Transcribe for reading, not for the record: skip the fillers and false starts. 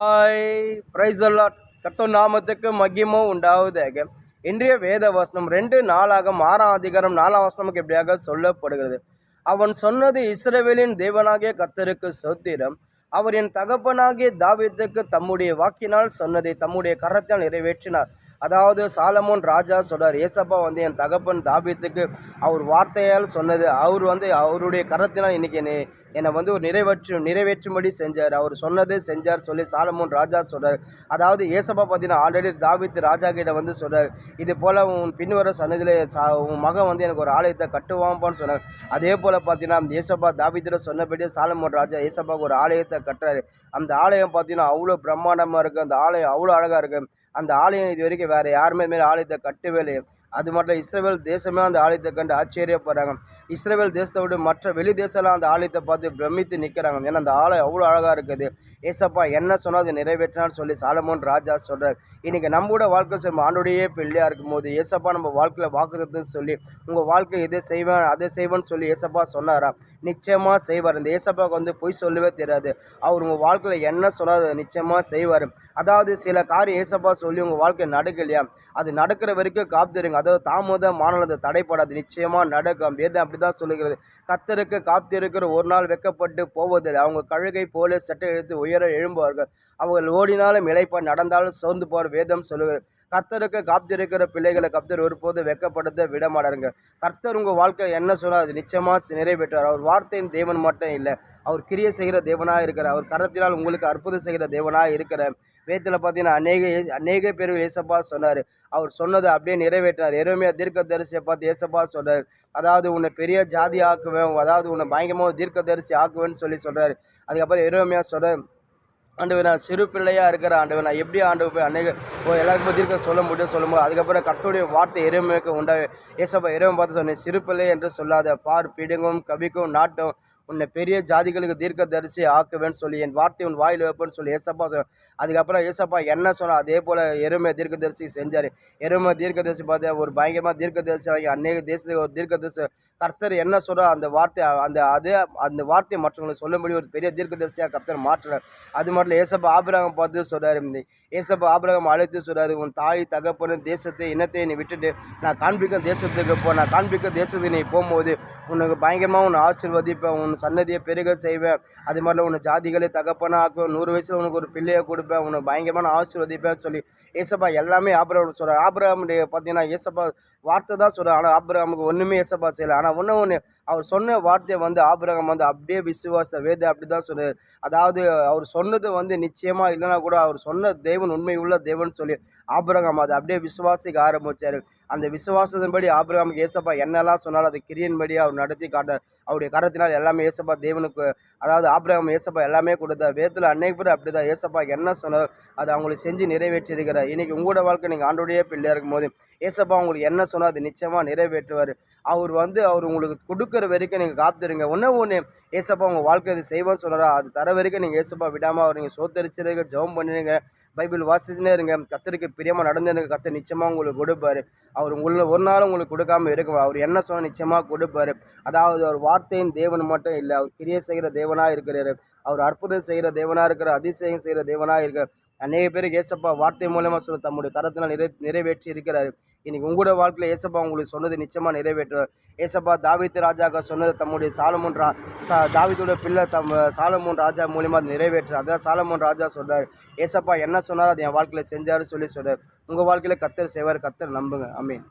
Hi price allot கர்த்தர் நாமத்துக்கு மகிமை உண்டாவதாக. இன்றைய வேத வசனம் 2 6 அதிகாரம் 4 வசனமுக்கு எப்படியாக சொல்லப்படுகிறது. அவன் சொன்னது, இஸ்ரவேலின் தேவனாகிய கர்த்தருக்கு ஸ்தோத்திரம். அவர் என் தகப்பனாகிய தாவீதுக்கு தம்முடைய வாக்கினால் சொன்னதை தம்முடைய கரத்தால் நிறைவேற்றினார். அதாவது சாலமோன் ராஜா சொல்றார், ஏசப்பா என் தகப்பன் தாவீதுக்கு அவர் வார்த்தையால் சொன்னது, அவருடைய கரத்தினால் இன்னைக்கு என்னை ஒரு நிறைவேற்றும்படி செஞ்சார். அவர் சொன்னதே செஞ்சார் சொல்லி சாலமோன் ராஜா சொல்றார். அதாவது ஏசப்பா பார்த்தீங்கன்னா ஆல்ரெடி தாவீது ராஜா கிட்ட சொல்றார், இது போல் உன் பின்வர சன்னதிலே உன் மகன் எனக்கு ஒரு ஆலயத்தை கட்டுவான்ப்பான்னு சொன்னார். அதே போல் பார்த்தீங்கன்னா ஏசப்பா தாவீதில் சொன்னபடியே சாலமோன் ராஜா ஏசப்பாவுக்கு ஒரு ஆலயத்தை கட்டுறாரு. அந்த ஆலயம் பார்த்தீங்கன்னா அவ்வளோ பிரம்மாண்டமாக இருக்குது. அந்த ஆலயம் அவ்வளோ அழகாக இருக்குது. அந்த ஆலயம் இது வரைக்கும் வேறு யாருமே மேலே ஆலயத்தை கட்டவே இல்லை. அது மட்டும் இஸ்ரவேல் தேசமே அந்த ஆலயத்தை கண்டு ஆச்சரியப்படுறாங்க. இஸ்ரவேல் தேசத்தை விட மற்ற வெளி தேசம்லாம் அந்த ஆலயத்தை பார்த்து பிரமித்து நிற்கிறாங்க. ஏன்னா அந்த ஆலயம் அவ்வளோ அழகாக இருக்குது. ஏசப்பா என்ன சொன்னால் அது நிறைவேற்றினான்னு சொல்லி சாலமோன் ராஜா சொல்கிறார். இன்றைக்கி நம்மளோட வாழ்க்கை செல்வம் ஆண்டோடையே பிள்ளையாக இருக்கும்போது ஏசப்பா நம்ம வாழ்க்கையில் வாக்குறதுன்னு சொல்லி உங்கள் வாழ்க்கை இதை செய்வேன் அதை செய்வேன்னு சொல்லி ஏசப்பா சொன்னாரா, நிச்சயமாக செய்வார். இந்த ஏசப்பாவுக்கு பொய் சொல்லவே தெரியாது. அவர் உங்கள் வாழ்க்கையில் என்ன சொன்னார் நிச்சயமாக செய்வார். அதாவது சில காரியம் ஏசப்பா சொல்லி உங்கள் வாழ்க்கை நடக்கலையா, அது நடக்கிற வரைக்கும் காத்திருங்க. அதாவது தாமதமானது தடைப்படாது, நிச்சயமாக நடக்கும். வேதம் அப்படி தான் சொல்லுகிறது. கர்த்தருக்கு காத்திருக்கிற ஒரு நாள் வெட்கப்பட்டு போவதில்லை. அவங்க கழுகை போல சட்டை எடுத்து உயர எழும்புவார்கள். அவர்கள் ஓடினாலும் இளைப்பா, நடந்தாலும் சோர்ந்து போகிற வேதம் சொல்லுகிறது. கர்த்தருக்கு காத்திருக்கிற பிள்ளைகளை கர்த்தர் ஒருபோது வெட்கப்படுத்த விட மாட்டாருங்க. கர்த்தர் உங்கள் வாழ்க்கை என்ன சொன்னால் அது நிச்சயமாக நிறைவேற்றார். அவர் வார்த்தையின் தேவன் மட்டும் இல்லை, அவர் கிரியை செய்கிற தேவனாக இருக்கிறார். அவர் கரத்தினால் உங்களுக்கு அற்புதம் செய்கிற தேவனாக இருக்கிறார். வேதத்தில் பார்த்தீங்கன்னா அநேக பேர் ஏசப்பா சொன்னார். அவர் சொன்னதை அப்படியே நிறைவேற்றார். எரேமியா தீர்க்கதரிசியை பார்த்து ஏசப்பா சொல்கிறார், அதாவது உன்னை பெரிய ஜாதி ஆக்குவேன், அதாவது உன்னை பயங்கரமாக தீர்க்கதரிசி ஆக்குவேன்னு சொல்லி சொல்கிறார். அதுக்கப்புறம் எரேமியா சொல்கிறார், ஆண்டவர் நான் சிறு பிள்ளையாக இருக்கிற ஆண்டவர் நான் எப்படி ஆண்டவர் போய் எல்லாருக்கும் தீர்க்க சொல்லும்போது அதுக்கப்புறம் கர்த்தருடைய வார்த்தை எரேமியாவுக்கு உண்டாவே ஏசப்பா எரேமியா பார்த்து சொன்னேன், சிறு பிள்ளை என்று சொல்லாத, பார் பிடுங்கும் கவிக்கும் நாட்டும் உன்னை பெரிய ஜாதிகளுக்கு தீர்க்கதரிசி ஆக்குவேன்னு சொல்லி என் வார்த்தை உன் வாயில் வைப்பேன்னு சொல்லி ஏசப்பா அதுக்கப்புறம் ஏசப்பா என்ன சொன்னால் அதே போல் எருமை தீர்க்கதரிசி செஞ்சார். எருமை தீர்க்கதரிசி பார்த்து ஒரு பயங்கரமாக தீர்க்கதரிசி வாங்கி அநேக தேசத்துக்கு ஒரு தீர்க்கதரிசி கர்த்தர் என்ன சொல்கிறார் அந்த வார்த்தை அந்த வார்த்தையை மற்றவங்களுக்கு சொல்லும்படி ஒரு பெரிய தீர்க்கதரிசியாக கர்த்தர் மாற்றுறார். அது மட்டும் ஏசப்பா ஆபிரகாம் பார்த்து சொல்கிறார், ஏசப்பா ஆபிரகாம் அழைத்து சொல்கிறார், உன் தாய் தகப்பனு தேசத்தை இனத்தை நீ விட்டுட்டு நான் காண்பிக்க தேசத்துக்கு நான் காண்பிக்க தேசத்துக்கு நீ போகும்போது உனக்கு பயங்கரமாக உன்னை ஆசீர்வதிப்பேன், உன் சன்னதியை பெருக செய்வேன். அது மாதிரி உன்னை ஜாதிகளை தகப்பனாக ஆக்குவேன், 100 வயசில் உனக்கு ஒரு பிள்ளையை கொடுப்பேன், உன்னை பயங்கரமான ஆசீர்வதிப்பேன்னு சொல்லி ஏசப்பா எல்லாமே ஆபிரகாம் சொல்கிறார். ஆபிரகாமுடைய பார்த்தீங்கன்னா ஏசப்பா வார்த்தை தான் சொல்கிறார். ஆனால் ஆபிரகாமுக்கு ஒன்றுமே ஏசப்பா செய்யலை. ஆனால் ஒன்று அவர் சொன்ன வார்த்தையை ஆபிரகாம் அப்படியே விசுவாச வேத அப்படி தான் சொல்கிறார். அதாவது அவர் சொன்னது நிச்சயமாக இல்லைனா கூட அவர் சொன்ன தேவன் உண்மை உள்ள தேவன் சொல்லி ஆபிரகாம் அதை அப்படியே விசுவாசிக்க ஆரம்பித்தார். அந்த விசுவாசத்தின்படி ஆபிரகாமுக்கு ஏசப்பா என்னெல்லாம் சொன்னாலும் அது கிரியன்படி அவர் நடத்தி காட்டார். அவருடைய கரத்தினால் எல்லாமே ஏசப்பா தேவனுக்கு, அதாவது ஆபிரகாம் ஏசப்பா எல்லாமே கொடுத்தார். வேதத்தில் அநேக பேர் அப்படி தான் ஏசப்பா என்ன சொன்னார் அதை அவங்களுக்கு செஞ்சு நிறைவேற்றி இருக்கிறார். இன்றைக்கி உங்களோட வாழ்க்கை நீங்கள் ஆண்டோடைய பிள்ளையாக இருக்கும்போது ஏசப்பா உங்களுக்கு என்ன சொன்னால் அது நிச்சயமாக நிறைவேற்றுவார். அவர் உங்களுக்கு கொடுக்குற வரைக்கும் நீங்கள் காத்துருங்க. ஒன்று ஏசப்பா உங்கள் வாழ்க்கை அது செய்வான்னு சொன்னாரா அது தர வரைக்கும் நீங்கள் ஏசப்பா விடாமல் அவர் நீங்கள் சோத்தரிச்சிருங்க, ஜெபம் பண்ணிடுங்க, பைபிள் வாசிச்சுனே இருங்க, கர்த்தருக்கு பிரியமாக நடந்துருங்க. கர்த்தர் நிச்சயமாக உங்களுக்கு கொடுப்பார். அவர் ஒரு நாள் உங்களுக்கு கொடுக்காமல் இருக்கும். அவர் என்ன சொன்னால் நிச்சயமாக கொடுப்பார். அதாவது அவர் வார்த்தையின் தேவன் மட்டும் இல்லை, அவர் கிரியை செய்கிற தேவனாக இருக்கிறார். அவர் அற்புதம் செய்கிற தேவனாக இருக்கிறார், அதிசயம் செய்கிற தேவனாக இருக்கார். அநேக பேருக்கு ஏசப்பா வார்த்தை மூலமாக சொல்ல தம்முடைய கரத்தினால் நிறைவேற்றி இருக்கிறார். இன்றைக்கி உங்களோட வாழ்க்கையில் ஏசப்பா உங்களுக்கு சொன்னது நிச்சயமாக நிறைவேற்றுவார். ஏசப்பா தாவீது ராஜாக்க சொன்னது தம்முடைய தாவீதோட பிள்ளை சாலமோன் ராஜா மூலியமாக நிறைவேற்றார். அதான் சாலமோன் ராஜா சொல்கிறார், ஏசப்பா என்ன சொன்னாலும் அது என் வாழ்க்கையில் செஞ்சார் சொல்லி சொல்கிறார். உங்கள் வாழ்க்கையில் கர்த்தர் செய்வார், கர்த்தர் நம்புங்க. ஆமென்.